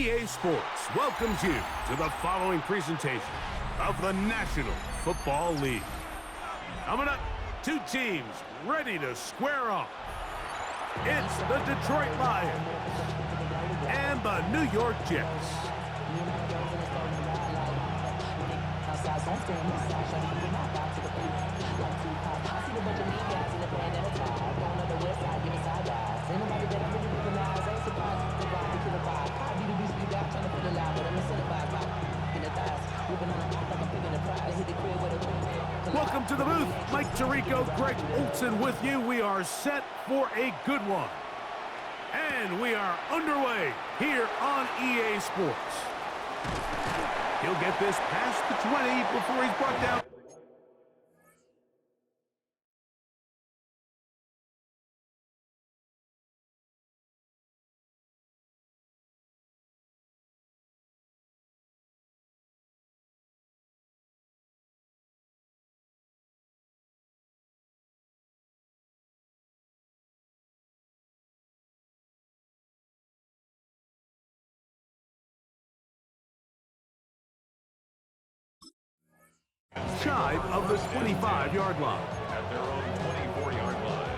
EA Sports welcomes you to the following presentation of the National Football League. Coming up, two teams ready to square off. It's the Detroit Lions and the New York Jets. Welcome to the booth. Mike Tirico, Greg Olsen with you. We are set for a good one. And we are underway here on EA Sports. He'll get this past the 20 before he's brought down. Shy of the 25-yard line. At their own 24-yard line.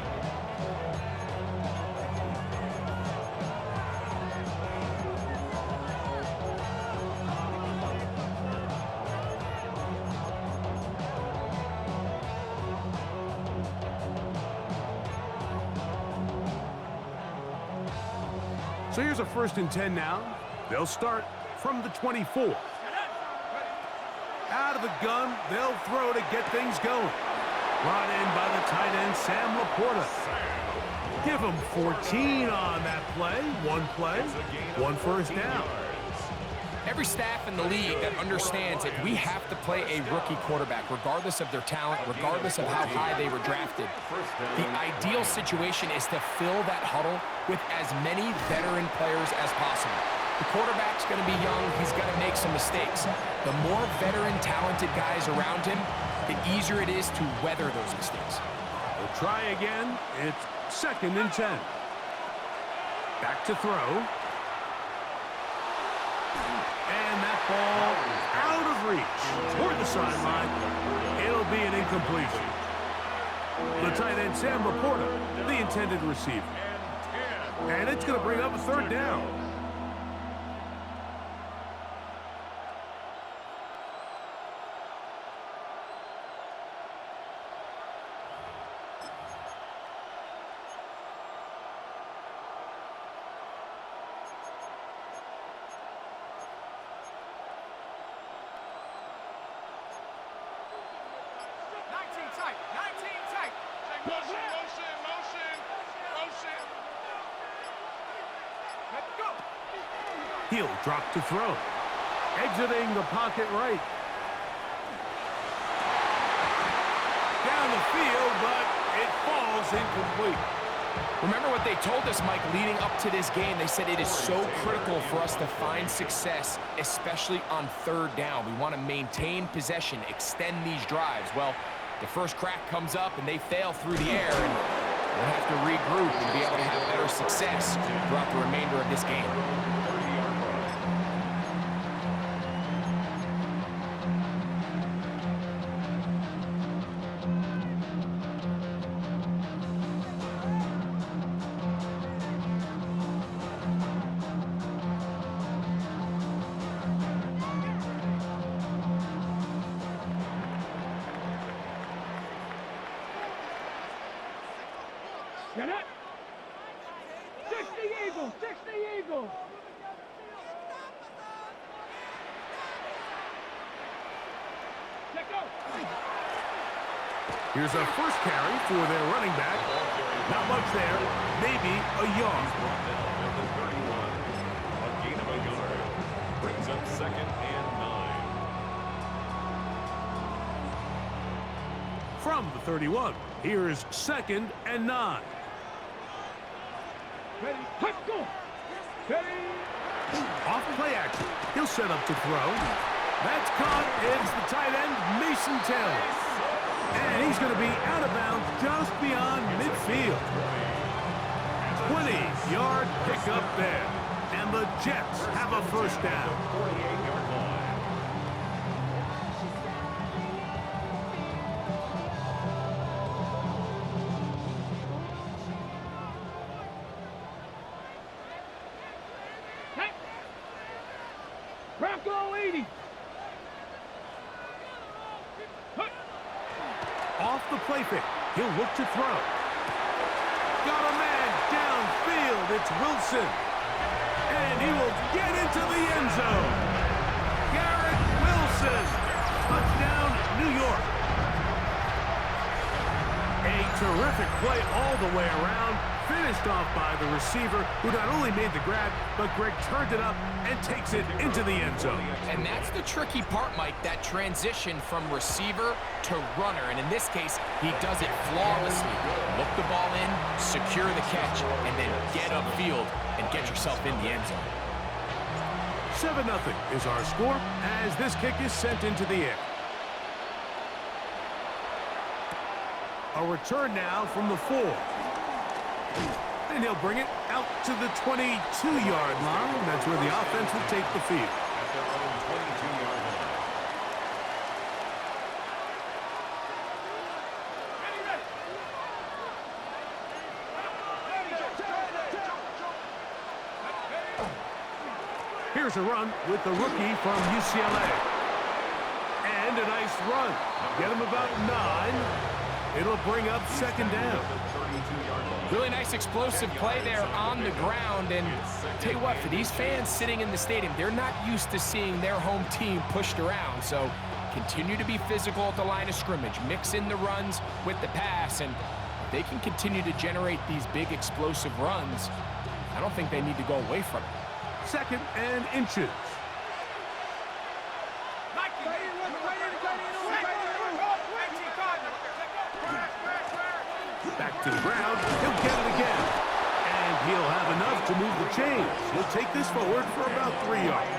So here's a 1st and 10 now. They'll start from the 24. Out of the gun, they'll throw to get things going. Brought in by the tight end, Sam Laporta. Give him 14 on that play. One first down. Every staff in the league that understands that we have to play a rookie quarterback, regardless of their talent, regardless of how high they were drafted. The ideal situation is to fill that huddle with as many veteran players as possible. The quarterback's going to be young. He's going to make some mistakes. The more veteran, talented guys around him, the easier it is to weather those mistakes. We'll try again. It's 2nd and 10. Back to throw. And that ball out of reach toward the sideline. It'll be an incompletion. The tight end, Sam Laporta, the intended receiver. And it's going to bring up a 3rd down. He'll drop to throw. Exiting the pocket right. Down the field, but it falls incomplete. Remember what they told us, Mike, leading up to this game. They said it is so critical for us to find success, especially on 3rd down. We want to maintain possession, extend these drives. Well, the first crack comes up, and they fail through the air, and we'll have to regroup and be able to have better success throughout the remainder of this game. Get it? 60 Eagles! 60 Eagles! Let go! Here's a first carry for their running back. Not much there. Maybe a yard. A gain of a yard. Brings up 2nd and 9. From the 31, here's 2nd and 9. Ready? Let's go! Ready? Off play action. He'll set up to throw. That's caught. It's the tight end, Mason Taylor. And he's going to be out of bounds just beyond midfield. 20-yard pickup there. And the Jets have a first down. 48-yard line. Hey. Bronco 80. Hey. Off the play fake. He'll look to throw. Got a man downfield. It's Wilson. And he will get into the end zone. Garrett Wilson. Touchdown, New York. A terrific play all the way around. Finished off by the receiver, who not only made the grab, but Greg turned it up and takes it into the end zone. And that's the tricky part, Mike, that transition from receiver to runner. And in this case, he does it flawlessly. Look the ball in, secure the catch, and then get upfield and get yourself in the end zone. 7-0 is our score as this kick is sent into the air. A return now from the 4. And he'll bring it out to the 22-yard line. That's where the offense will take the field. At their own 22-yard line. Here's a run with the rookie from UCLA. And a nice run. Get him about 9. It'll bring up second down. Really nice explosive play there on the ground. And tell you what, for these fans sitting in the stadium, they're not used to seeing their home team pushed around. So continue to be physical at the line of scrimmage. Mix in the runs with the pass. And if they can continue to generate these big explosive runs, I don't think they need to go away from it. Second and inches. Back to the ground. He'll get it again. And he'll have enough to move the chains. He'll take this forward for about 3 yards.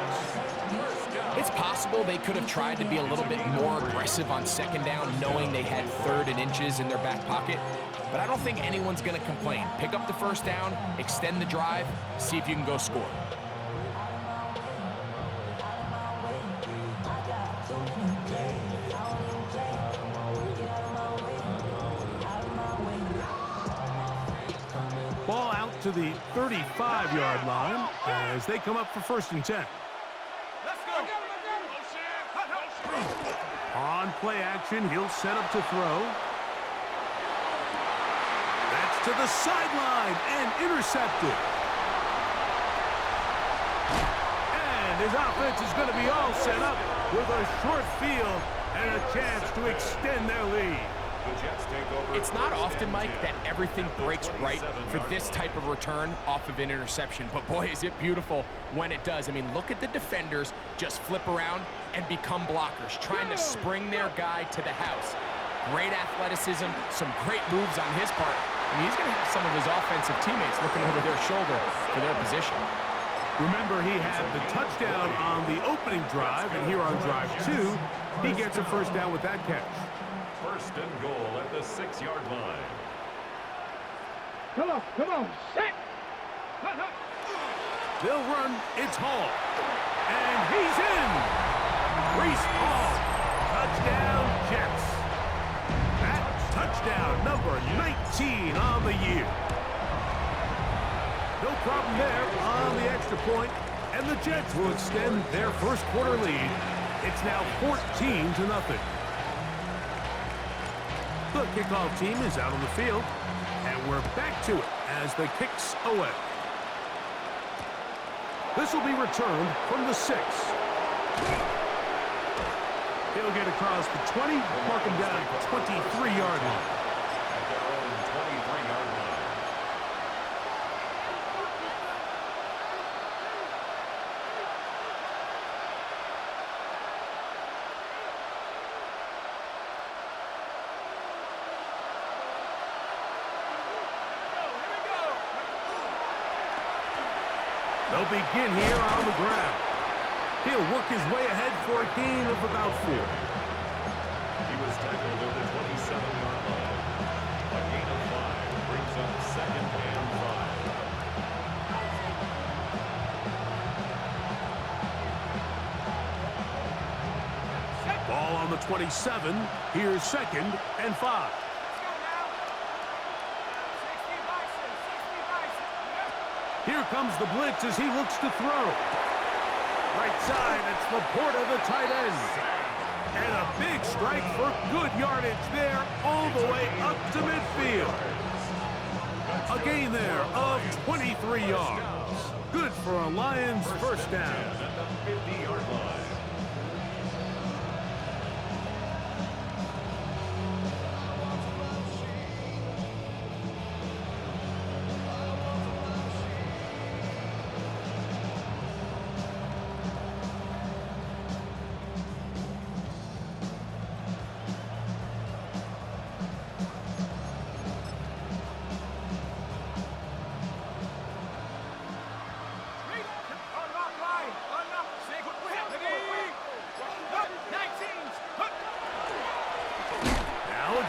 It's possible they could have tried to be a little bit more aggressive on second down, knowing they had 3rd and inches in their back pocket. But I don't think anyone's going to complain. Pick up the first down, extend the drive, see if you can go score. Ball out to the 35-yard line as they come up for 1st and 10. On play action, he'll set up to throw. That's to the sideline and intercepted. And his offense is going to be all set up with a short field and a chance to extend their lead. The Jets take over. It's not often, Mike, that everything breaks right for this type of return off of an interception. But boy, is it beautiful when it does. I mean, look at the defenders just flip around and become blockers, trying to spring their guy to the house. Great athleticism, some great moves on his part. I mean, he's going to have some of his offensive teammates looking over their shoulder for their position. Remember, he had the touchdown on the opening drive, and here on drive 2, he gets a first down with that catch. 1st and goal at the 6-yard line. Come on, set. They'll run, it's Hall. And he's in! Breece Hall, touchdown Jets. That's touchdown number 19 on the year. No problem there on the extra point, and the Jets will extend their first quarter lead. It's now 14-0. The kickoff team is out on the field, and we're back to it as the kick's away. This will be returned from the 6. He'll get across the 20, mark him down at the 23-yard line. At their own 23-yard line. They'll begin here on the ground. He'll work his way ahead for a gain of about 4. He was tackled at the 27-yard line. A gain of 5 brings up 2nd and 5. Ball on the 27. Here's 2nd and 5. Here comes the blitz as he looks to throw. Right side, it's Laporta, the tight end. And a big strike for good yardage there all the way up to midfield. A gain there of 23 yards. Good for a Lions first down. At the 50-yard line.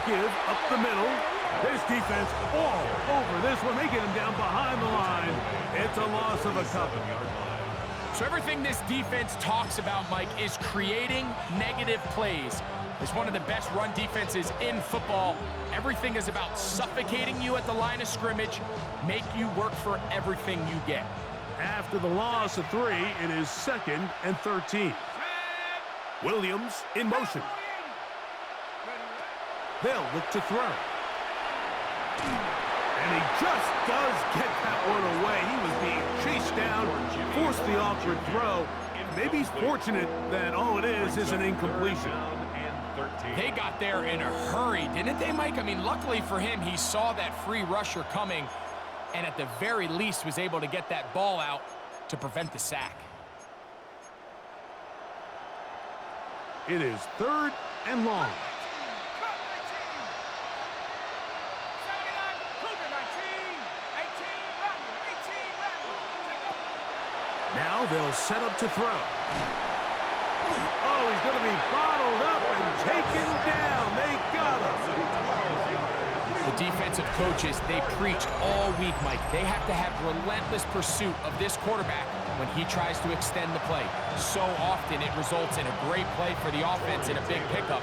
Give up the middle. This defense all over this one. They get him down behind the line. It's a loss of a couple. So everything this defense talks about, Mike, is creating negative plays. It's one of the best run defenses in football. Everything is about suffocating you at the line of scrimmage, make you work for everything you get. After the loss of 3, it is 2nd and 13. Williams in motion. They'll look to throw. And he just does get that one away. He was being chased down, forced the awkward throw. Maybe he's fortunate that all it is an incompletion. They got there in a hurry, didn't they, Mike? I mean, luckily for him, he saw that free rusher coming and at the very least was able to get that ball out to prevent the sack. It is 3rd and long. Now they'll set up to throw. Oh, he's going to be bottled up and taken down. They got him. The defensive coaches, they preached all week, Mike. They have to have relentless pursuit of this quarterback when he tries to extend the play. So often it results in a great play for the offense and a big pickup.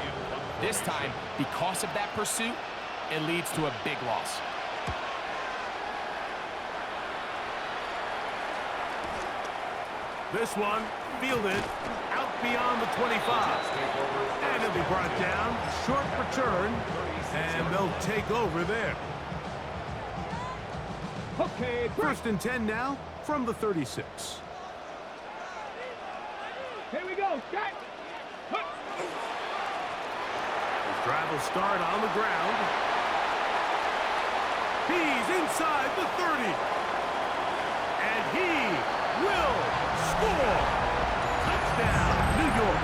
This time, because of that pursuit, it leads to a big loss. This one fielded out beyond the 25. And it'll be brought down. Short return. And they'll take over there. Okay, 1st and 10 now from the 36. here we go. Set. His drive will start on the ground. He's inside the 30. And he will score. Touchdown, New York.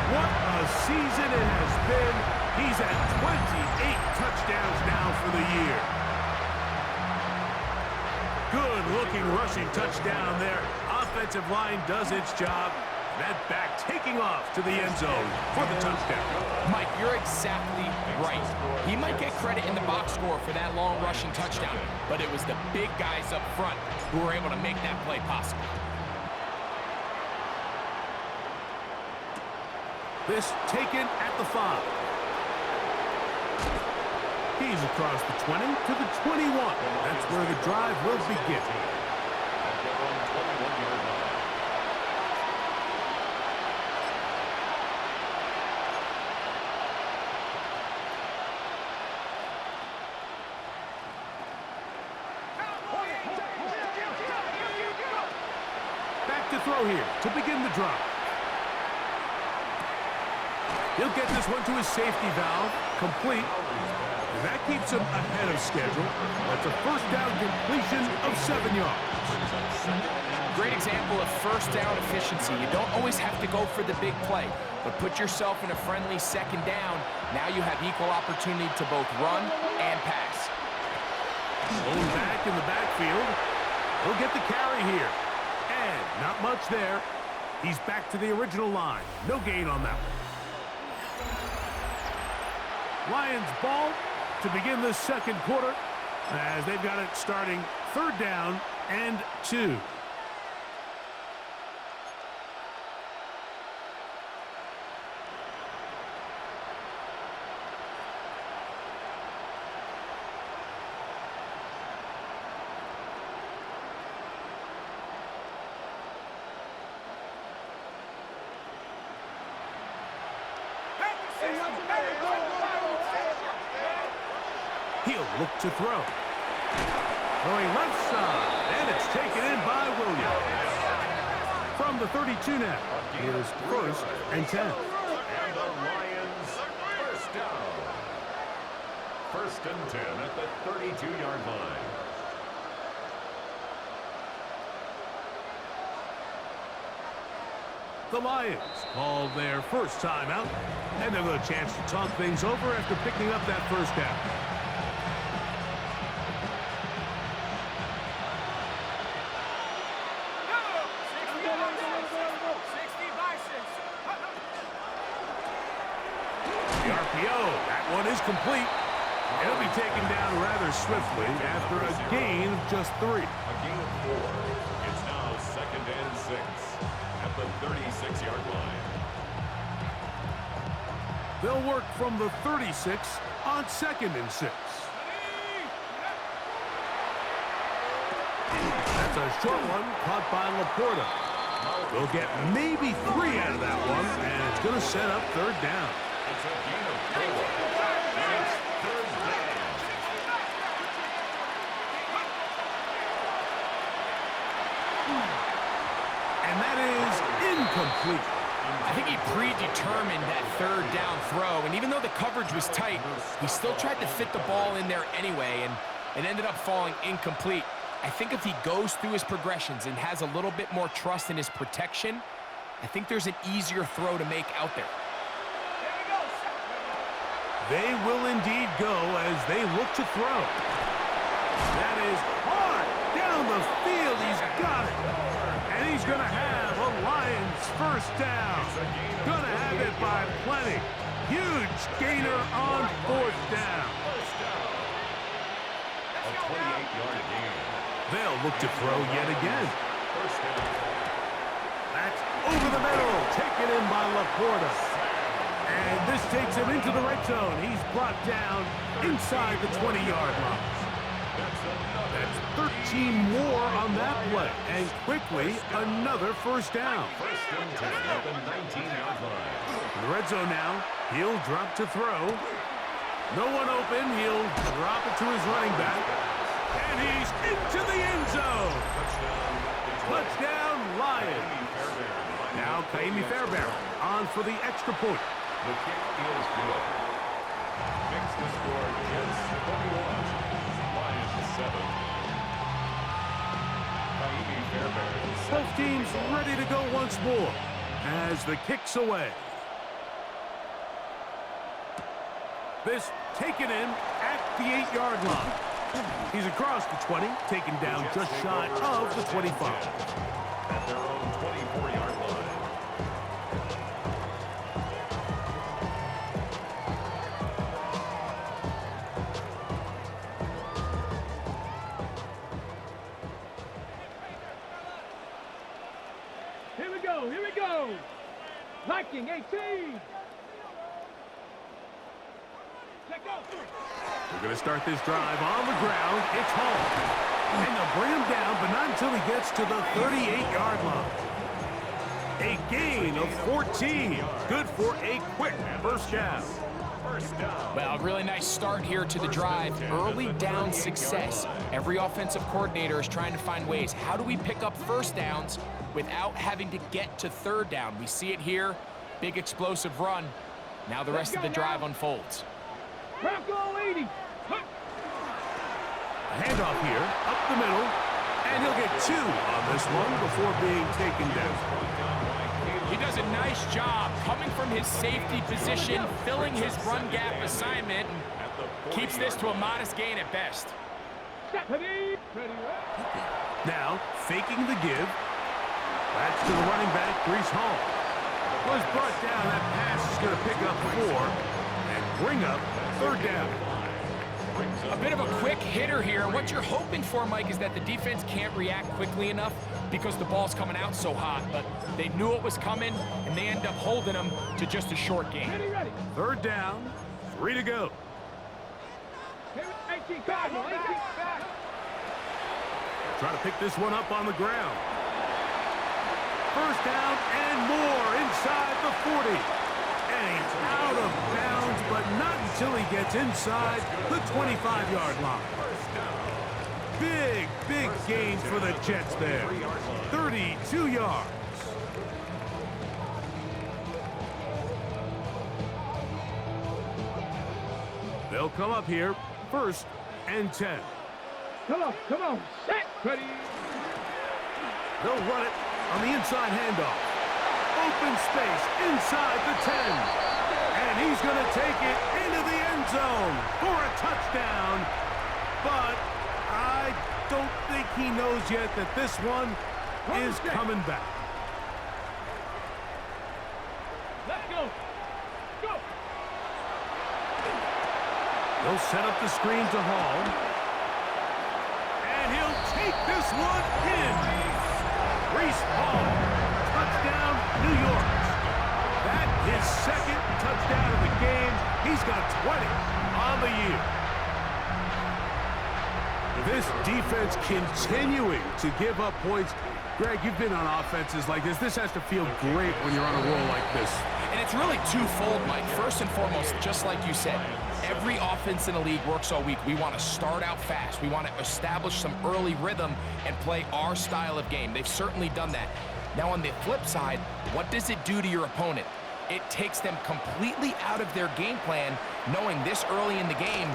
What a season it has been. He's at 28 touchdowns now for the year. Good-looking rushing touchdown there. Offensive line does its job. That back taking off to the end zone for the touchdown. Mike, you're exactly right. He might get credit in the box score for that long rushing touchdown, but it was the big guys up front who were able to make that play possible. This taken at the 5. He's across the 20 to the 21. That's where the drive will begin. Back to throw here to begin the drive. He'll get this one to his safety valve, complete. And that keeps him ahead of schedule. That's a first down completion of 7 yards. Great example of first down efficiency. You don't always have to go for the big play, but put yourself in a friendly 2nd down. Now you have equal opportunity to both run and pass. Going back in the backfield. He'll get the carry here. And not much there. He's back to the original line. No gain on that one. Lions ball to begin the 2nd quarter as they've got it starting 3rd down and 2. He'll look to throw. Throwing left side, and it's taken in by Williams. From the 32 now, here's 1st and 10. And the Lions first down. 1st and 10 at the 32-yard line. The Lions called their first timeout, and they'll get a chance to talk things over after picking up that first down. The RPO, that one is complete. It'll be taken down rather swiftly after a gain of just 3. A gain of 4. It's now 2nd and 6 at the 36-yard line. They'll work from the 36 on 2nd and 6. That's a short one caught by Laporta. We'll get maybe 3 out of that one, and it's going to set up 3rd down. It's a gain of 4. And it's 3rd down. And that is incomplete. I think he predetermined that 3rd down throw, and even though the coverage was tight, he still tried to fit the ball in there anyway, and it ended up falling incomplete. I think if he goes through his progressions and has a little bit more trust in his protection, I think there's an easier throw to make out there. They will indeed go as they look to throw. That is hard down the field. He's got it. And he's going to have a Lions first down. Going to have it by plenty. Huge gainer on 4th down. A 28-yard gain. They'll look to throw yet again. First down. That's over the middle. Taken in by Laporta. And this takes him into the red zone. He's brought down inside the 20-yard line. That's 13 more on that play. And quickly, another first down. First and 10 at the 19-yard line. In the red zone now, he'll drop to throw. No one open. He'll drop it to his running back. And he's into the end zone. Touchdown, Lions. Now, Kaimi Fairbairn on for the extra point. The kick is good. Makes the score Jets 21, Lions 7. Kaimi Fairbairn. Both teams ready to go once more as the kick's away. This taken in at the 8-yard line. He's across the 20, taken down just shy of the 25. At their own 24-yard line. Here we go, here we go. Viking 18. Check out. We're going to start this drive on the ground. It's home. And they'll bring him down, but not until he gets to the 38-yard line. A gain of 14. Good for a quick first down. Well, a really nice start here to the drive. Early down success. Every offensive coordinator is trying to find ways. How do we pick up first downs without having to get to 3rd down? We see it here. Big explosive run. Now the rest of the drive unfolds. Bronco 80. A handoff here, up the middle, and he'll get 2 on this one before being taken down. He does a nice job coming from his safety position, filling his run gap assignment, and keeps this to a modest gain at best. Now, faking the give. That's to the running back, Breece Hall. Was brought down. That pass is going to pick up 4 and bring up 3rd down. A bit of a quick hitter here, and what you're hoping for, Mike, is that the defense can't react quickly enough because the ball's coming out so hot, but they knew it was coming, and they end up holding them to just a short gain. 3rd down, 3 to go. 18 Cardinal, 18 back. Trying to pick this one up on the ground. First down and more inside the 40. And he's out of until he gets inside the 25-yard line. Big gain for the Jets there. 32 yards. They'll come up here, 1st and 10. Come on, set, ready. They'll run it on the inside handoff. Open space inside the 10. And he's going to take it into the end zone for a touchdown. But I don't think he knows yet that this one is coming back. Let's go. Go. He'll set up the screen to Hall. And he'll take this one in. Breece Hall, touchdown, New York. That his 2nd touchdown of the game. He's got 20 on the year. This defense continuing to give up points. Greg, you've been on offenses like this. This has to feel great when you're on a roll like this. And it's really twofold, Mike. First and foremost, just like you said, every offense in the league works all week. We want to start out fast. We want to establish some early rhythm and play our style of game. They've certainly done that. Now, on the flip side, what does it do to your opponent? It takes them completely out of their game plan, knowing this early in the game,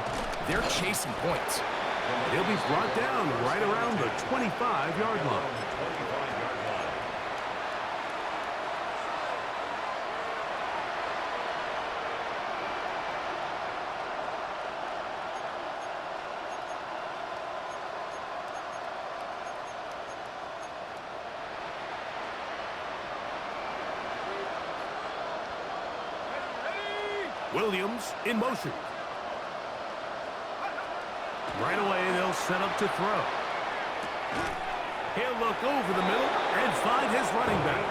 they're chasing points. He'll be brought down right around the 25-yard line. Williams in motion. Right away, they'll set up to throw. He'll look over the middle and find his running back.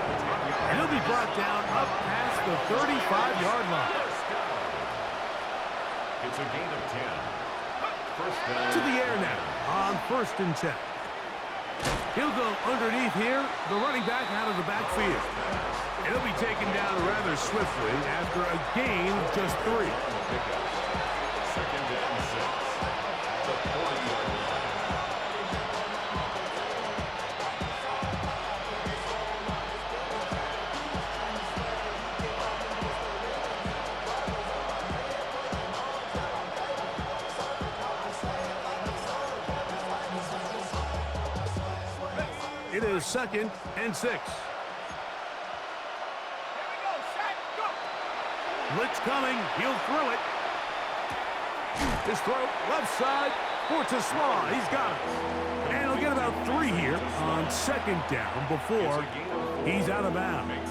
And he'll be brought down up past the 35-yard line. It's a gain of 10. First down. To the air now on 1st and 10. He'll go underneath here, the running back out of the backfield. And he'll be taken down rather swiftly after a gain of just 3. 2nd and 6. The 40-yard line. It is 2nd and 6. Blitz coming. He'll throw it. His throw left side for Tasman. He's got it. And he'll get about 3 here on 2nd down before he's out of bounds.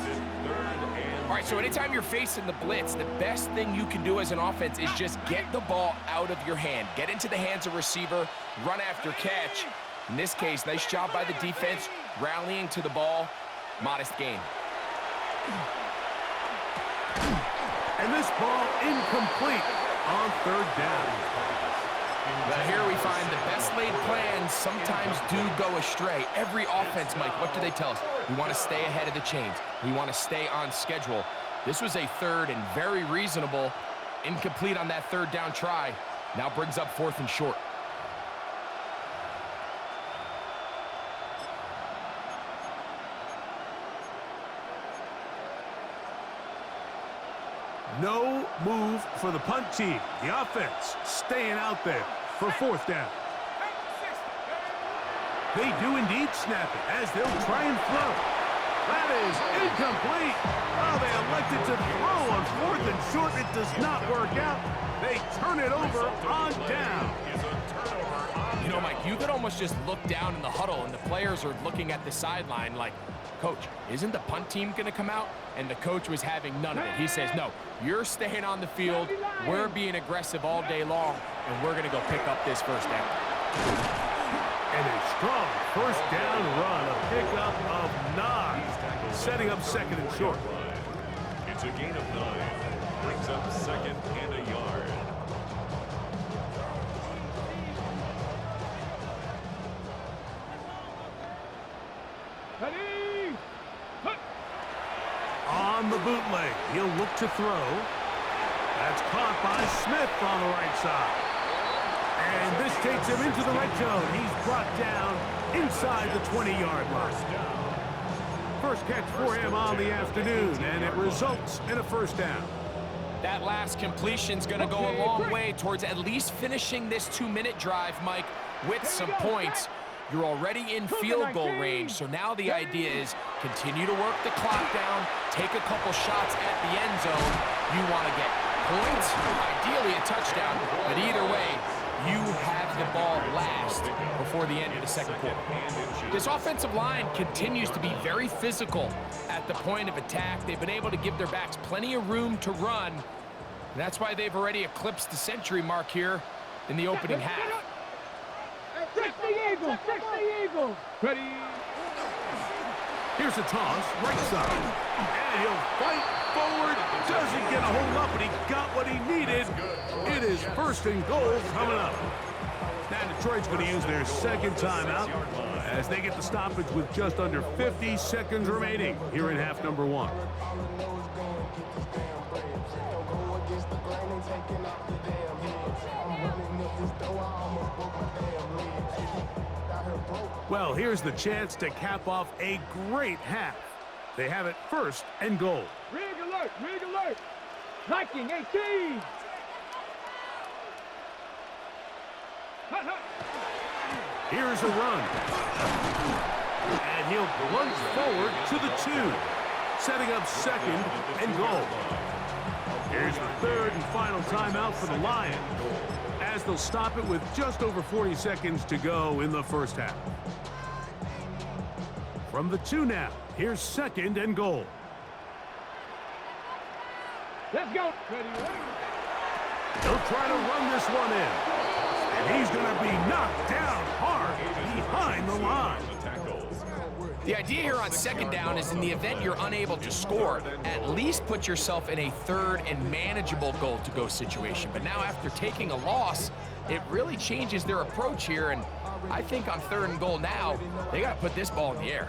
All right, so anytime you're facing the blitz, the best thing you can do as an offense is just get the ball out of your hand. Get into the hands of receiver, run after catch. In this case, nice job by the defense, rallying to the ball. Modest gain. And this ball incomplete on 3rd down. Well, here we find the best laid plans sometimes do go astray. Every offense, Mike, what do they tell us? We want to stay ahead of the chains. We want to stay on schedule. This was a 3rd and very reasonable. Incomplete on that 3rd down try. Now brings up 4th and short. No move for the punt team. The offense staying out there for 4th down. They do indeed snap it as they'll try and throw. That is incomplete. Oh, they elected to throw on 4th and short. It does not work out. They turn it over on down. You know, Mike, you could almost just look down in the huddle and the players are looking at the sideline like, Coach, isn't the punt team going to come out? And the coach was having none of it. He says, no, you're staying on the field. We're being aggressive all day long, and we're going to go pick up this 1st down. And a strong 1st down run, a pickup of 9, setting up 2nd and short. It's a gain of 9. Brings up 2nd and a yard. On the bootleg, he'll look to throw. That's caught by Smith on the right side. And this takes him into the red zone. He's brought down inside the 20-yard line. First catch for him on the afternoon, and it results in a first down. That last completion's going to go a long way towards at least finishing this 2-minute drive, Mike, with some points. You're already in field goal range, so now the idea is continue to work the clock down, take a couple shots at the end zone. You want to get points, ideally a touchdown, but either way, you have the ball last before the end of the second quarter. This offensive line continues to be very physical at the point of attack. They've been able to give their backs plenty of room to run. And that's why they've already eclipsed the century mark here in the opening half. 60 Eagles, 60 Eagles. Ready. Here's a toss, right side. And he'll fight forward. Doesn't get a hold up, but he got what he needed. It is first and goal coming up. Now Detroit's going to use their second timeout as they get the stoppage with just under 50 seconds remaining here in half number one. Well, here's the chance to cap off a great half. They have it first and goal. Rig alert, rig alert. Viking 18. Here's a run. And he'll plunge forward to the 2, setting up second and goal. Here's the third and final timeout for the Lions, as they'll stop it with just over 40 seconds to go in the first half. From the 2 now, here's second and goal. Let's go. Ready, ready. He'll try to run this one in. And he's going to be knocked down hard behind the line. The idea here on second down is in the event you're unable to score, at least put yourself in a third and manageable goal-to-go situation. But now after taking a loss, it really changes their approach here. And I think on third and goal now, they got to put this ball in the air.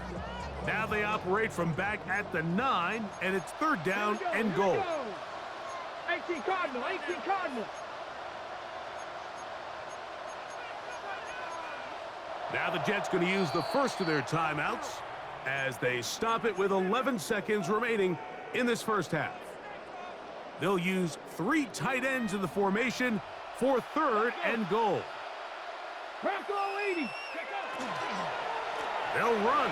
Now they operate from back at the 9, and it's third down and goal. 18 Cardinal, 18 Cardinal. Now the Jets going to use the first of their timeouts as they stop it with 11 seconds remaining in this first half. They'll use 3 tight ends in the formation for third and goal. Bronco 80. They'll run.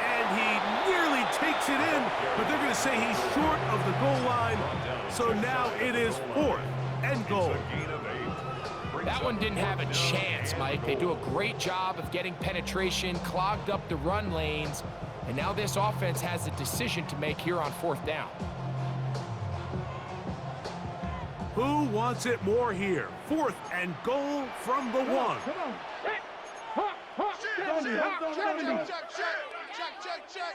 And he nearly takes it in, but they're going to say he's short of the goal line. So now it is fourth and goal. That one didn't have a chance, Mike. They do a great job of getting penetration, clogged up the run lanes, and now this offense has a decision to make here on fourth down. Who wants it more here? Fourth and goal from the 1. Come on. Hit. Hop, hop, 70, hop, 70. Check.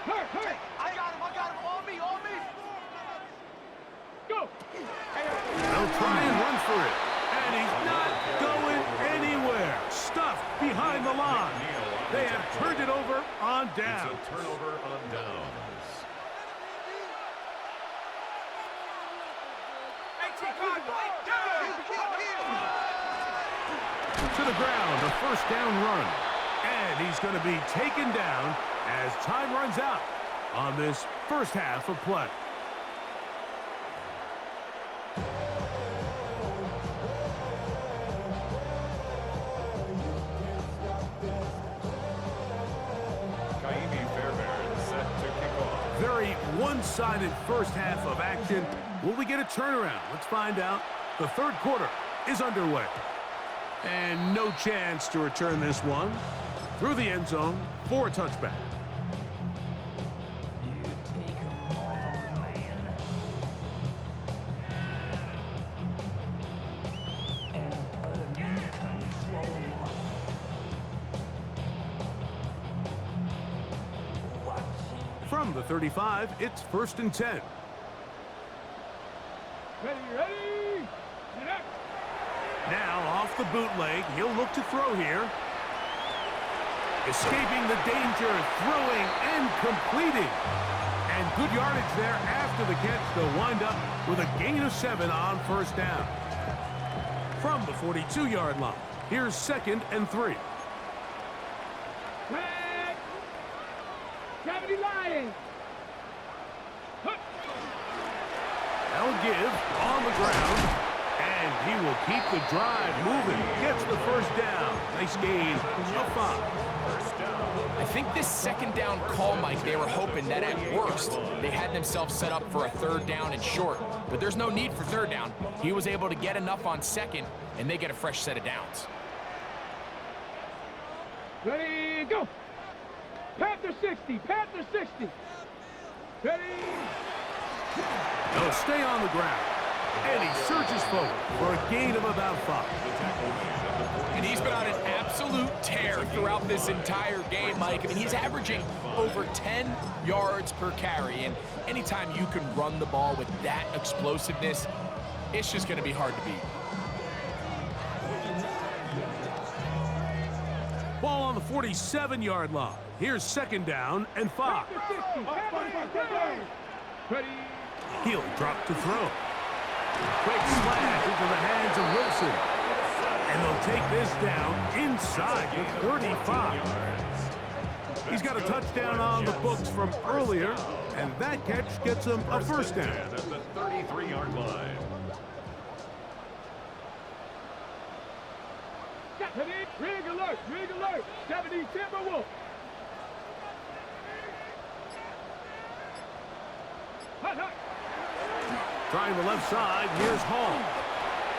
Hurry. I got him. On me. Go. They'll try and run for it. And he's not going anywhere. Stuffed behind the line. They have turned it over on downs. It's a turnover on downs. To the ground, a first down run. And he's going to be taken down as time runs out on this first half of play. Very one-sided first half of action. Will we get a turnaround? Let's find out. The third quarter is underway. And no chance to return this one through the end zone for a touchback. From the 35, it's first and 10. Ready. Get up. Now off the bootleg, he'll look to throw here. Escaping the danger, throwing, and completing. And good yardage there after the catch. They'll wind up with a gain of 7 on first down. From the 42-yard line, here's 2nd and 3. Flag. 70 Lions. They'll give on the ground. And he will keep the drive moving. Gets the first down. Nice gain of 5. I think this 2nd down call, Mike, they were hoping that at worst they had themselves set up for a 3rd down and short. But there's no need for 3rd down. He was able to get enough on 2nd, and they get a fresh set of downs. Ready, go. Panther 60, Panther 60. Ready. They'll stay on the ground. And he surges forward for a gain of about 5. And he's been on an absolute tear throughout this entire game, Mike. I mean, he's averaging over 10 yards per carry. And anytime you can run the ball with that explosiveness, it's just going to be hard to beat. Ball on the 47-yard line. Here's 2nd down and 5. Ready. He'll drop to throw. Quick slash into the hands of Wilson. And they'll take this down inside the 35. He's got a touchdown on the books from earlier, and that catch gets him a first down. At the 33-yard line. Rig alert, rig alert. 70 Timberwolf. Hot, hot. Trying the left side, here's Hall.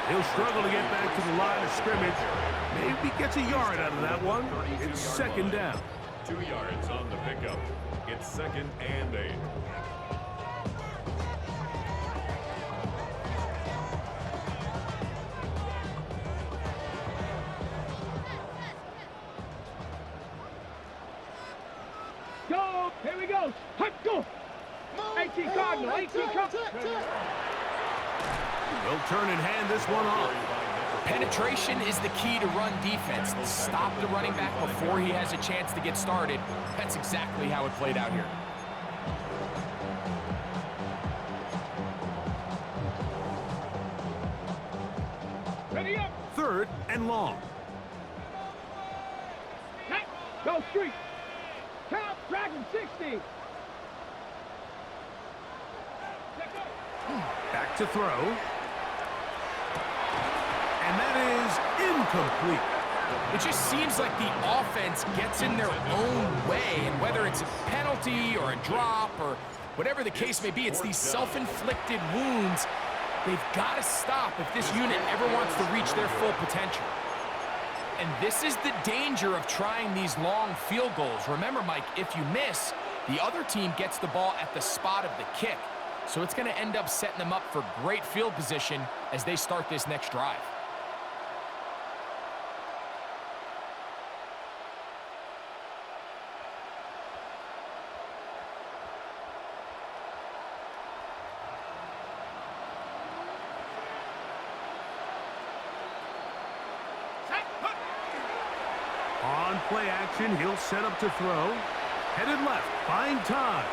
He'll struggle to get back to the line of scrimmage. Maybe gets a yard out of that one. It's 2nd down. 2 yards on the pickup. It's 2nd and 8. Go. Here we go. Hot, go. 18 Cardinal, 18 Cardinal. They'll turn and hand this one off. Penetration is the key to run defense. Stop the running back before he has a chance to get started. That's exactly how it played out here. Ready up. 3rd and long. Go street. Count Dragon 60. Back to throw. And that is incomplete. It just seems like the offense gets in their own way, and whether it's a penalty or a drop or whatever the case may be, it's these self-inflicted wounds. They've got to stop if this unit ever wants to reach their full potential. And this is the danger of trying these long field goals. Remember, Mike, if you miss, the other team gets the ball at the spot of the kick. So it's going to end up setting them up for great field position as they start this next drive. On play action, he'll set up to throw. Headed left, buying time.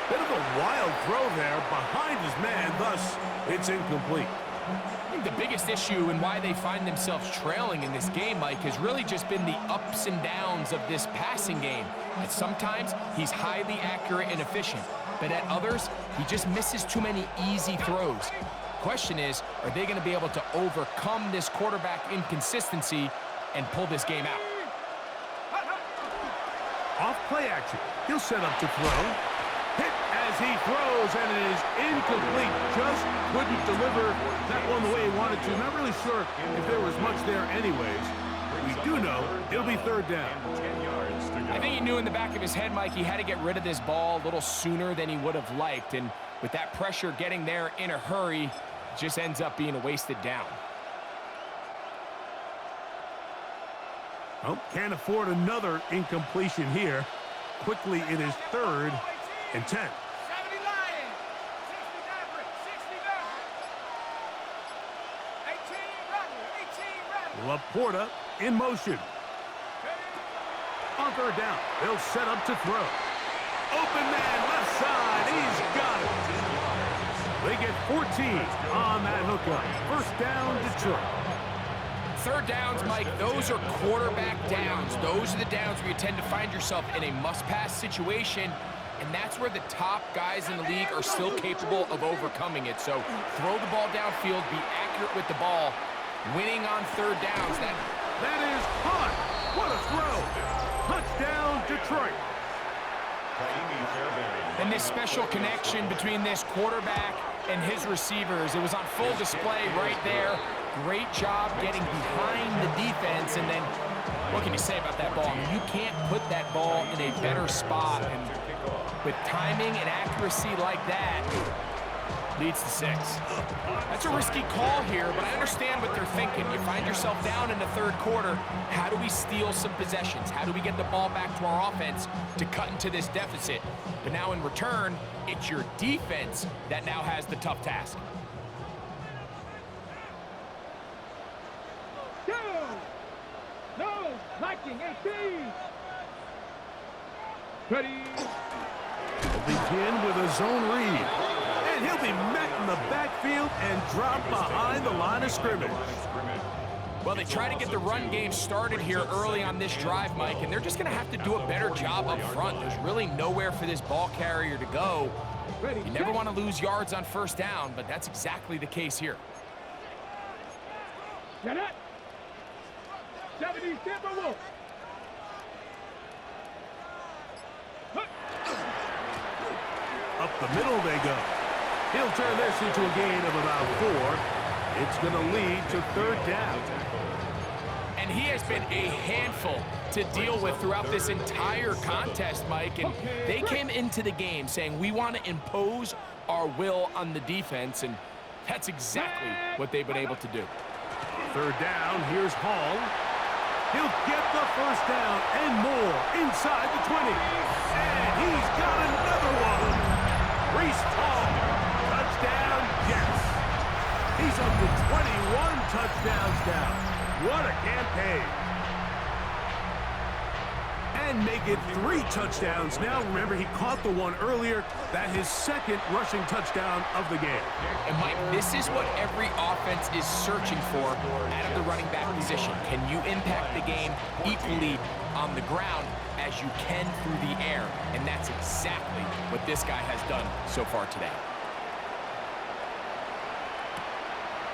Bit of a wild throw there behind his man, thus it's incomplete. I think the biggest issue and why they find themselves trailing in this game, Mike, has really just been the ups and downs of this passing game. At sometimes, he's highly accurate and efficient, but at others, he just misses too many easy throws. Question is, are they going to be able to overcome this quarterback inconsistency and pull this game out? Off play action, he'll set up to throw. Hit as he throws, and it is incomplete. Just couldn't deliver that one the way he wanted to. Not really sure if there was much there anyways. We do know it'll be 3rd down. 10 yards to go. I think he knew in the back of his head, Mike, he had to get rid of this ball a little sooner than he would have liked. And with that pressure getting there in a hurry, it just ends up being a wasted down. Oh, can't afford another incompletion here. Quickly, it is 3rd and 10. 70 Lions. 60 Maverick. 60 Maverick. 18 Rattler. 18 Rattler. Laporta in motion. On third down, they'll set up to throw. Open man, left side, he's got it. They get 14 on that hookup. First down, Detroit. Third downs, Mike, those are quarterback downs. Those are the downs where you tend to find yourself in a must-pass situation, and that's where the top guys in the league are still capable of overcoming it. So throw the ball downfield, be accurate with the ball. Winning on third downs. That is caught. What a throw. Touchdown, Detroit. And this special connection between this quarterback and his receivers, it was on full display right there. Great job getting behind the defense, and then what can you say about that ball? I mean, you can't put that ball in a better spot, and with timing and accuracy like that, leads to 6. That's a risky call here, but I understand what they're thinking. You find yourself down in the third quarter. How do we steal some possessions? How do we get the ball back to our offense to cut into this deficit? But now in return, it's your defense that now has the tough task. No, liking 18. Ready. Begin with a zone read. And he'll be met in the backfield and dropped behind the line of scrimmage. Well, they try to get the run game started here early on this drive, Mike, and they're just going to have to do a better job up front. There's really nowhere for this ball carrier to go. You never want to lose yards on first down, but that's exactly the case here. Get it. 70 Timberwolves. Up the middle they go. He'll turn this into a gain of about 4. It's going to lead to third down. And he has been a handful to deal with throughout this entire contest, Mike. And they came into the game saying, we want to impose our will on the defense, and that's exactly what they've been able to do. Third down, here's Hall. He'll get the first down and more inside the 20. And he's got another one. Breece Hall, touchdown, Jets. He's up to 21 touchdowns now. What a campaign. And make it 3 touchdowns now. Remember, he caught the one earlier. That his second rushing touchdown of the game. And Mike, this is what every offense is searching for out of the running back position. Can you impact the game equally on the ground as you can through the air? And that's exactly what this guy has done so far today.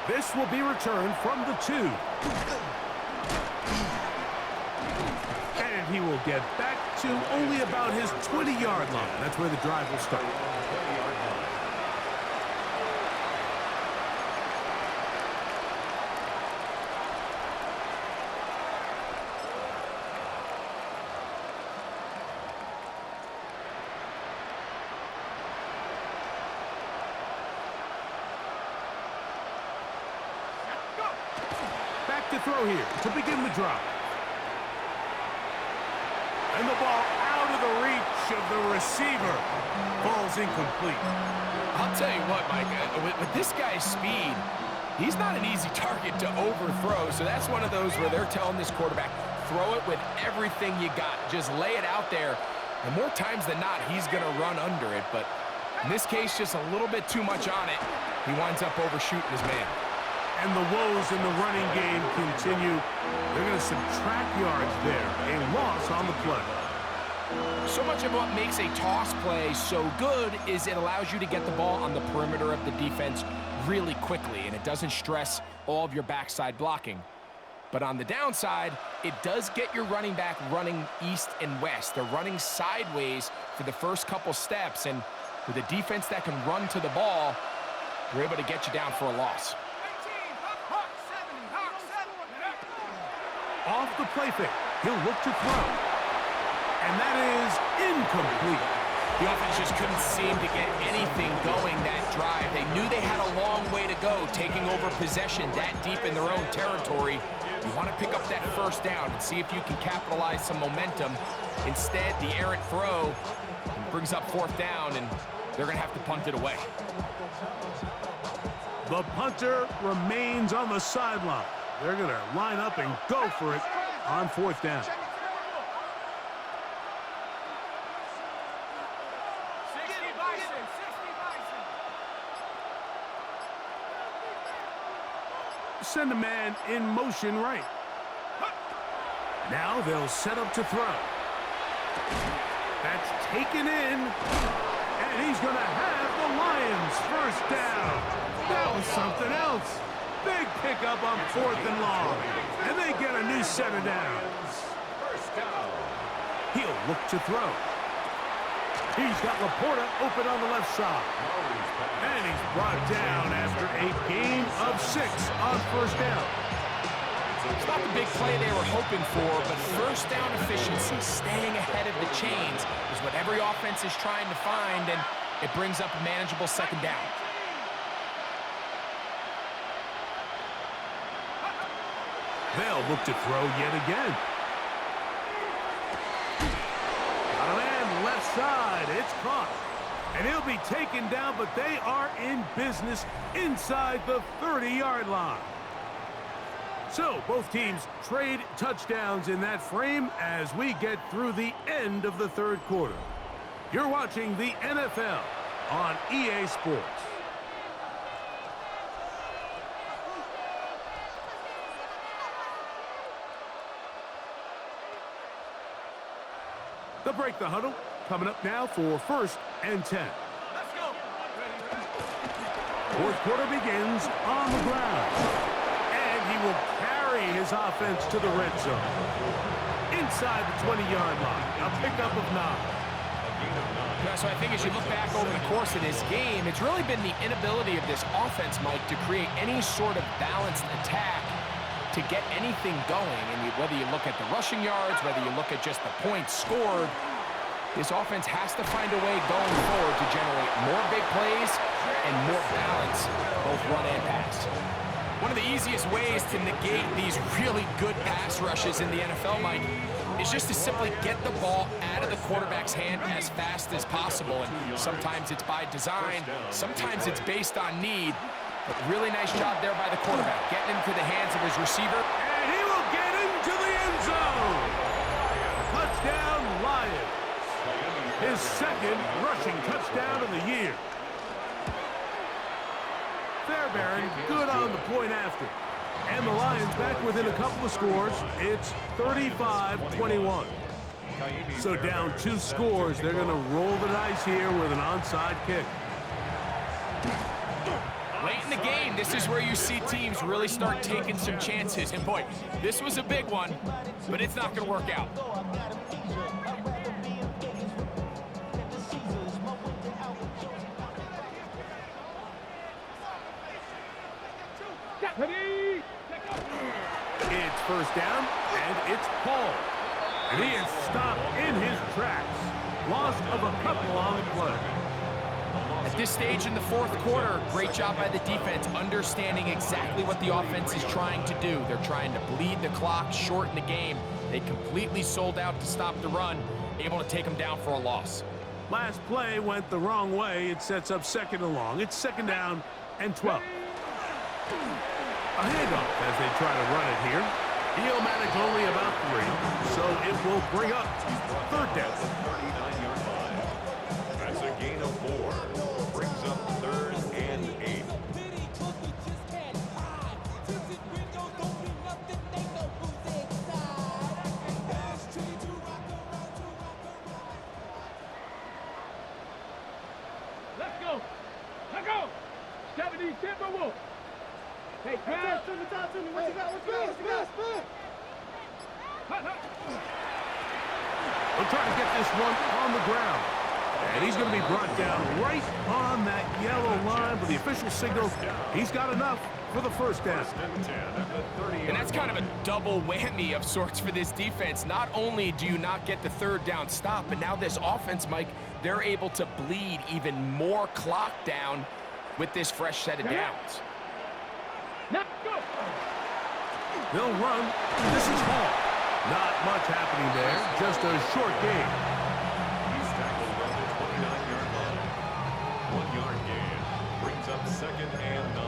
This will be returned from the 2. And he will get back to only about his 20-yard line. That's where the drive will start. Back to throw here to begin the drive. And the ball out of the reach of the receiver. Ball's incomplete. I'll tell you what, Mike, with this guy's speed, he's not an easy target to overthrow. So that's one of those where they're telling this quarterback, throw it with everything you got. Just lay it out there. And more times than not, he's going to run under it. But in this case, just a little bit too much on it. He winds up overshooting his man. And the woes in the running game continue. They're going to subtract yards there. A loss on the play. So much of what makes a toss play so good is it allows you to get the ball on the perimeter of the defense really quickly, and it doesn't stress all of your backside blocking. But on the downside, it does get your running back running east and west. They're running sideways for the first couple steps, and with a defense that can run to the ball, we're able to get you down for a loss. Off the play fake, he'll look to throw. And that is incomplete. The offense just couldn't seem to get anything going that drive. They knew they had a long way to go, taking over possession that deep in their own territory. You want to pick up that first down and see if you can capitalize some momentum. Instead, the errant throw brings up fourth down, and they're going to have to punt it away. The punter remains on the sideline. They're going to line up and go for it on fourth down. Send a man in motion right. Now they'll set up to throw. That's taken in. And he's going to have the Lions first down. That was something else. Big pickup on 4th and long. And they get a new set of downs. First down. He'll look to throw. He's got Laporta open on the left side. And he's brought down after a gain of 6 on first down. It's not the big play they were hoping for, but first down efficiency, staying ahead of the chains, is what every offense is trying to find, and it brings up a manageable second down. They'll look to throw yet again. Got a man left side. It's caught. And he'll be taken down, but they are in business inside the 30-yard line. So both teams trade touchdowns in that frame as we get through the end of the third quarter. You're watching the NFL on EA Sports. The break the huddle coming up now for 1st and 10. Let's go. Fourth quarter begins on the ground. And he will carry his offense to the red zone. Inside the 20-yard line, a pickup of 9. Yeah, so I think as you look back over the course of this game, it's really been the inability of this offense, Mike, to create any sort of balanced attack to get anything going. And whether you look at the rushing yards, whether you look at just the points scored, this offense has to find a way going forward to generate more big plays and more balance, both run and pass. One of the easiest ways to negate these really good pass rushes in the NFL, Mike, is just to simply get the ball out of the quarterback's hand as fast as possible. And sometimes it's by design, sometimes it's based on need. But really nice job there by the quarterback, getting into the hands of his receiver. And he will get into the end zone. Touchdown, Lions. His second rushing touchdown of the year. Fairbairn good on the point after. And the Lions back within a couple of scores. It's 35-21. So down 2 scores. They're going to roll the dice here with an onside kick. Late in the game, this is where you see teams really start taking some chances. And boy, this was a big one, but it's not going to work out. It's first down, and it's Paul. And he is stopped in his tracks. Loss of a couple on the play. At this stage in the fourth quarter, great job by the defense, understanding exactly what the offense is trying to do. They're trying to bleed the clock, shorten the game. They completely sold out to stop the run, able to take them down for a loss. Last play went the wrong way. It sets up 2nd and long. It's 2nd down and 12. A handoff as they try to run it here. He'll manage only about 3, so it will bring up 3rd down. 39-yard line. That's a gain of 4. Brings up 3rd and 8. Let's go. Let's go. 70 Timberwolves. Hey, pass. What you got? What you got? They'll try to get this one on the ground. And he's going to be brought down right on that yellow line with the official signal. He's got enough for the first down. And that's kind of a double whammy of sorts for this defense. Not only do you not get the 3rd down stop, but now this offense, Mike, they're able to bleed even more clock down with this fresh set of downs. Now go. They'll run. This is Hall. Not much happening there. Just a short game. He's tackled on the 29-yard line. 1-yard gain. Brings up 2nd and 9.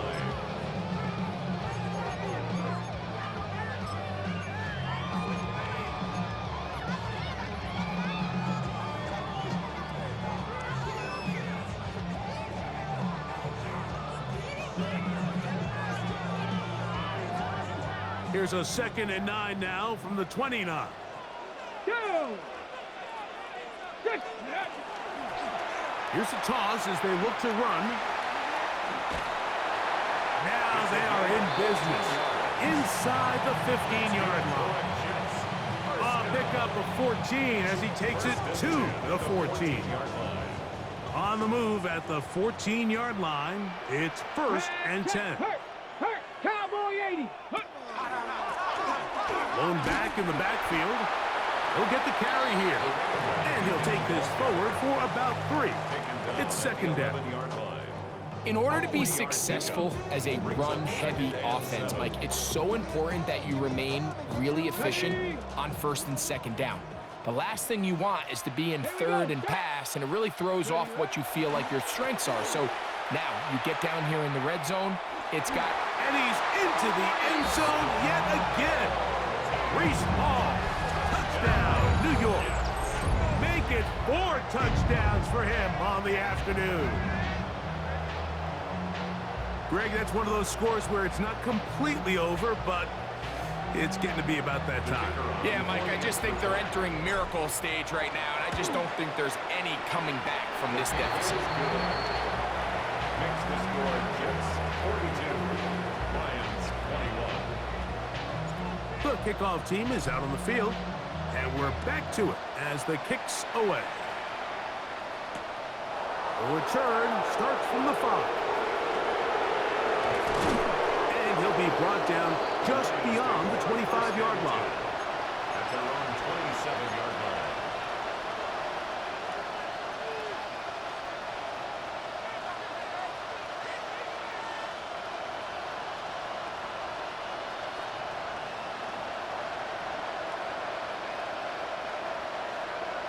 Here's a 2nd and 9 now from the 29. 2, 6. Here's a toss as they look to run. Now they are in business inside the 15-yard line. Pick up a 14 as he takes it to the 14. On the move at the 14-yard line, it's 1st and 10. Hurt, Cowboy 80. Lone back in the backfield. He'll get the carry here. And he'll take this forward for about 3. It's 2nd down. In order to be successful as a run-heavy offense, Mike, it's so important that you remain really efficient on 1st and 2nd down. The last thing you want is to be in 3rd and pass, and it really throws off what you feel like your strengths are. So now you get down here in the red zone. It's got... And he's into the end zone yet again. Breece Hall, touchdown, New York. Make it 4 touchdowns for him on the afternoon. Greg, that's one of those scores where it's not completely over, but it's getting to be about that time. Yeah, Mike, I just think they're entering miracle stage right now, and I just don't think there's any coming back from this deficit. Makes the score Jets 42, Lions 21. The kickoff team is out on the field, and we're back to it as the kick's away. The return starts from the 5. And he'll be brought down just beyond the 25-yard line. At their own 27-yard line.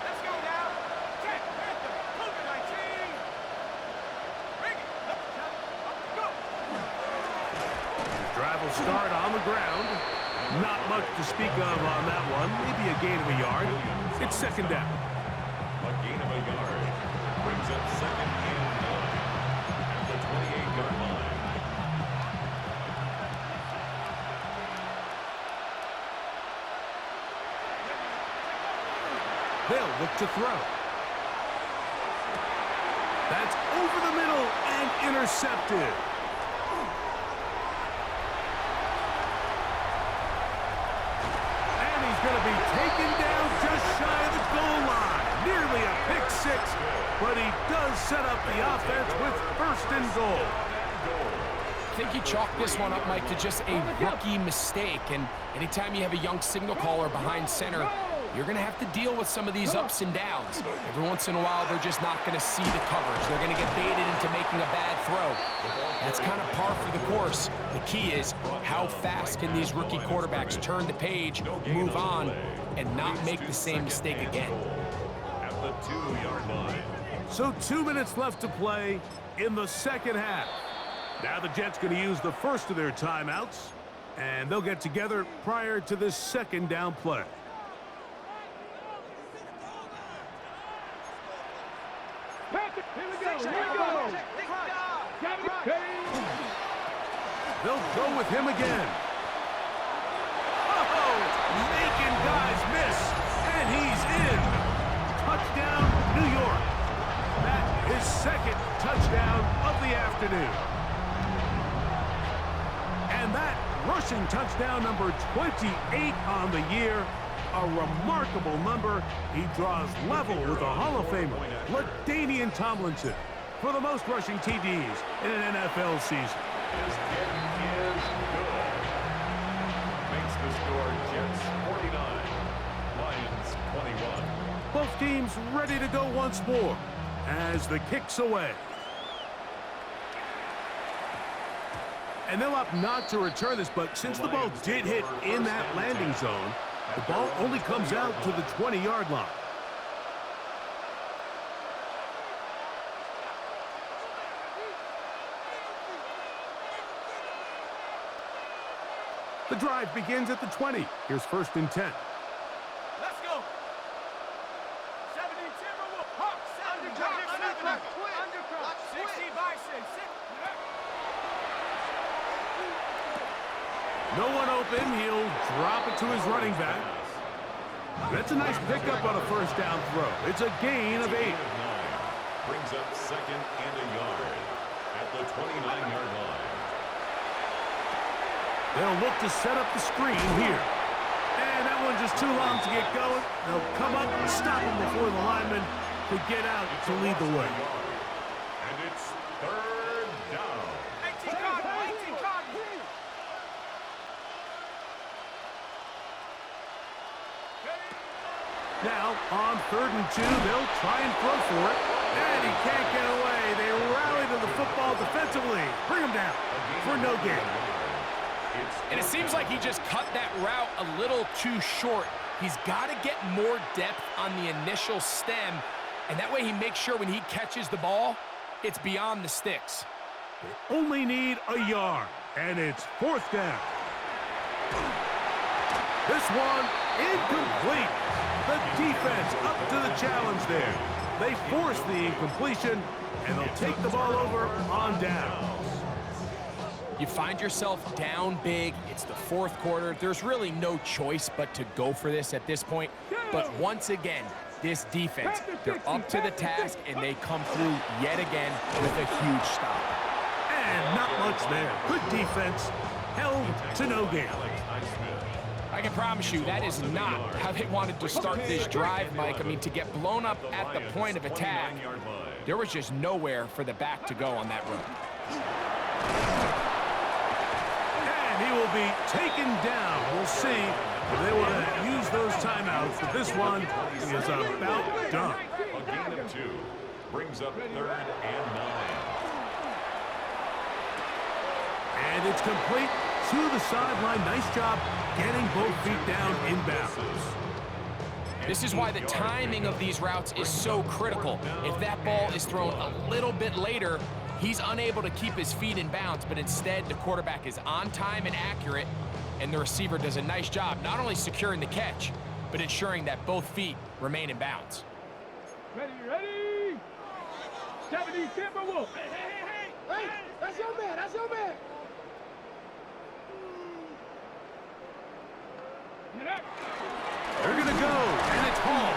Let's go now. Check. Panther. Cougar 19. Bring it. Up, go. Drive will start on the ground. Not much to speak of on that one. Maybe a gain of a yard. It's 2nd down. A gain of a yard brings up 2nd and 9 at the 28-yard line. They'll look to throw. That's over the middle and intercepted. And he's going to be taken down just shy of the goal line. Nearly a pick 6, but he does set up the offense with 1st and goal. I think he chalked this one up, Mike, to just a rookie mistake. And anytime you have a young signal caller behind center, you're going to have to deal with some of these ups and downs. Every once in a while, they're just not going to see the coverage. They're going to get baited into making a bad throw. That's kind of par for the course. The key is how fast can these rookie quarterbacks turn the page, move on, and not make the same mistake again. At the 2-yard line. So 2 minutes left to play in the 2nd half. Now the Jets going to use the first of their timeouts, and they'll get together prior to this 2nd down play. Here we go. They'll go with him again. Oh, making guys miss, and he's in. Touchdown, New York. That is 2nd touchdown of the afternoon. And that rushing touchdown number 28 on the year. A remarkable number. He draws level with the Hall of Famer, LaDainian Tomlinson, for the most rushing TDs in an NFL season. His kick is good. Makes the score Jets 49, Lions 21. Both teams ready to go once more as the kick's away. And they'll opt not to return this, but since the ball did hit in that landing zone, the ball only comes out to the 20-yard line. The drive begins at the 20. Here's 1st and 10. Let's go. 70 Timberwolves. Hawks. Undercut. 60 Bison. No one open. He'll drop it to his running back. That's a nice pickup on a first down throw. It's a gain of 8. Brings up second and a yard at the 29-yard line. They'll look to set up the screen here. And that one's just too long to get going. They'll come up and stop him before the lineman could get out to lead the way. And it's third down. 18 Cardinal, 18 Cardinal. Now, on 3rd and 2, they'll try and throw for it. And he can't get away. They rally to the football defensively. Bring him down for no gain. And it seems like he just cut that route a little too short. He's got to get more depth on the initial stem, and that way he makes sure when he catches the ball, it's beyond the sticks. They only need a yard, and it's 4th down. This one incomplete. The defense up to the challenge there. They force the incompletion, and they'll take the ball over on down. You find yourself down big. It's the 4th quarter. There's really no choice but to go for this at this point. But once again, this defense, they're up to the task, and they come through yet again with a huge stop. And not much there. Good defense, held to no gain. I can promise you that is not how they wanted to start this drive, Mike. I mean, to get blown up at the point of attack, there was just nowhere for the back to go on that run. And he will be taken down. We'll see if they want to use those timeouts. But this one is about done. A gain of 2 brings up 3rd and 9. And it's complete to the sideline. Nice job getting both feet down inbounds. This is why the timing of these routes is so critical. If that ball is thrown a little bit later, he's unable to keep his feet in bounds, but instead the quarterback is on time and accurate, and the receiver does a nice job not only securing the catch, but ensuring that both feet remain in bounds. Ready? 70 Timberwolves. Hey, that's your man, that's your man. They're going to go, and it's home.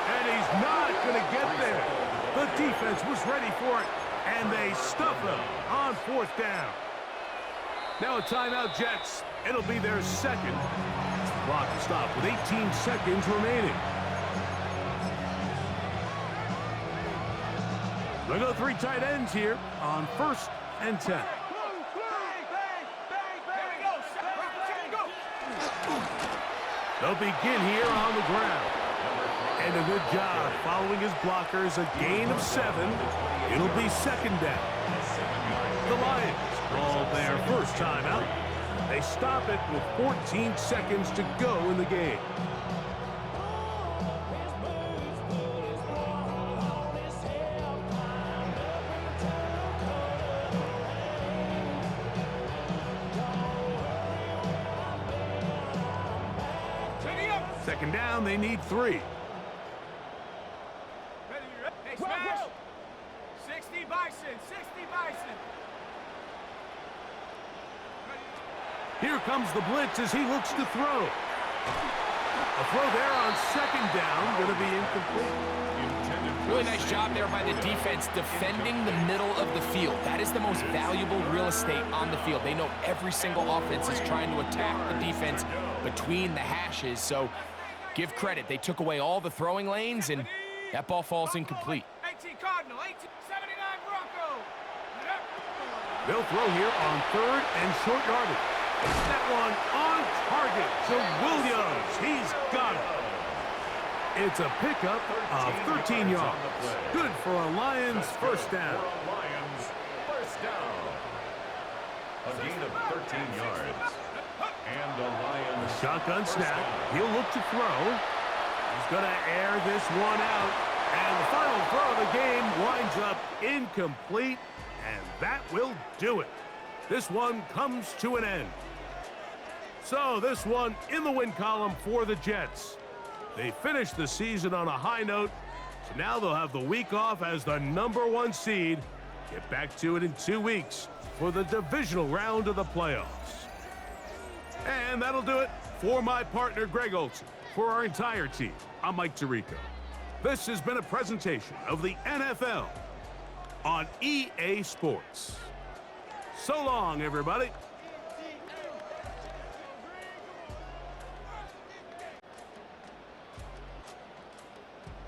And he's not going to get there. The defense was ready for it, and they stuff him on 4th down. Now a timeout, Jets. It'll be their second. Clock will stop with 18 seconds remaining. They'll go 3 tight ends here on 1st and 10. They'll begin here on the ground. And a good job following his blockers. A gain of 7. It'll be 2nd down. The Lions call their first timeout. They stop it with 14 seconds to go in the game. Second down, they need 3. Hey, smash. 60 Bison, 60 Bison. Here comes the blitz as he looks to throw. A throw there on 2nd down, going to be incomplete. Really nice job there by the defense defending the middle of the field. That is the most valuable real estate on the field. They know every single offense is trying to attack the defense between the hashes, so give credit. They took away all the throwing lanes, and that ball falls incomplete. 18 Cardinal, 79 Bronco. They'll throw here on 3rd and short yardage. That one on target to Williams. He's got it. It's a pickup of 13 yards. Good for a Lions first down. Lions first down. A gain of 13 yards. And the Lions Shotgun snap. He'll look to throw. He's going to air this one out. And the final throw of the game winds up incomplete. And that will do it. This one comes to an end. So this one in the win column for the Jets. They finished the season on a high note. So now they'll have the week off as the #1 seed. Get back to it in 2 weeks for the divisional round of the playoffs. And that'll do it for my partner, Greg Olson. For our entire team, I'm Mike Tirico. This has been a presentation of the NFL on EA Sports. So long, everybody.